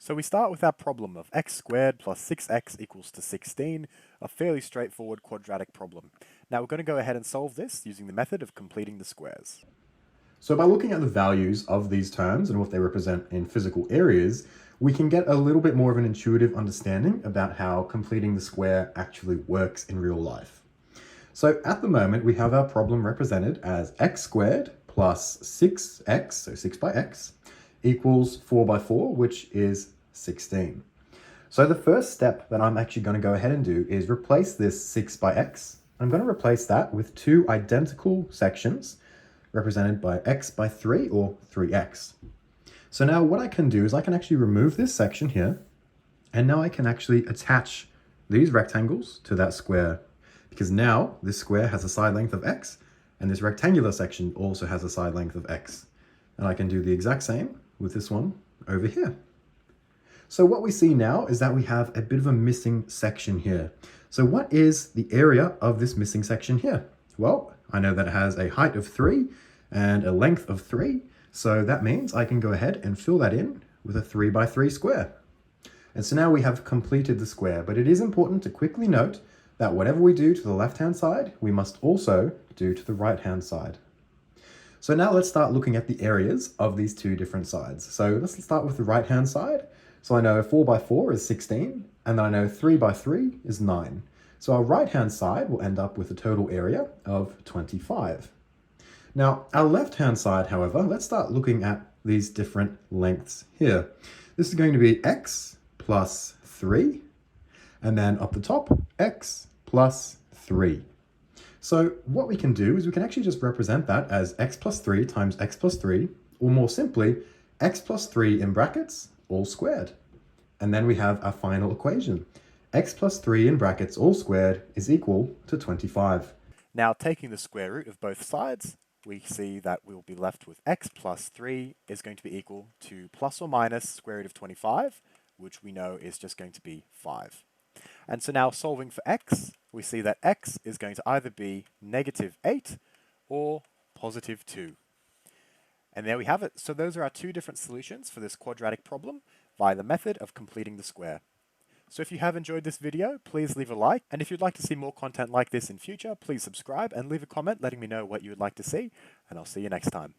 So we start with our problem of x squared plus 6x equals to 16, a fairly straightforward quadratic problem. Now we're going to go ahead and solve this using the method of completing the squares. So by looking at the values of these terms and what they represent in physical areas, we can get a little bit more of an intuitive understanding about how completing the square actually works in real life. So at the moment, we have our problem represented as x squared plus 6x, so 6 by x, equals 4 by 4, which is 16. So the first step that I'm actually going to go ahead and do is replace this 6 by x. I'm going to replace that with two identical sections represented by x by 3 or 3x. So now what I can do is I can actually remove this section here, and now I can actually attach these rectangles to that square, because now this square has a side length of x, and this rectangular section also has a side length of x. And I can do the exact same with this one over here. So what we see now is that we have a bit of a missing section here. So what is the area of this missing section here? Well, I know that it has a height of 3 and a length of 3. So that means I can go ahead and fill that in with a 3 by 3 square. And so now we have completed the square, but it is important to quickly note that whatever we do to the left-hand side, we must also do to the right-hand side. So now let's start looking at the areas of these two different sides. So let's start with the right-hand side. So I know 4 by 4 is 16, and then I know 3 by 3 is 9. So our right-hand side will end up with a total area of 25. Now, our left-hand side, however, let's start looking at these different lengths here. This is going to be x plus 3, and then up the top, x plus 3. So what we can do is we can actually just represent that as x plus 3 times x plus 3, or more simply, x plus 3 in brackets, all squared. And then we have our final equation. X plus 3 in brackets, all squared, is equal to 25. Now taking the square root of both sides, we see that we'll be left with x plus 3 is going to be equal to plus or minus square root of 25, which we know is just going to be 5. And so now solving for x, we see that x is going to either be negative 8 or positive 2. And there we have it. So those are our two different solutions for this quadratic problem via the method of completing the square. So if you have enjoyed this video, please leave a like. And if you'd like to see more content like this in future, please subscribe and leave a comment letting me know what you would like to see. And I'll see you next time.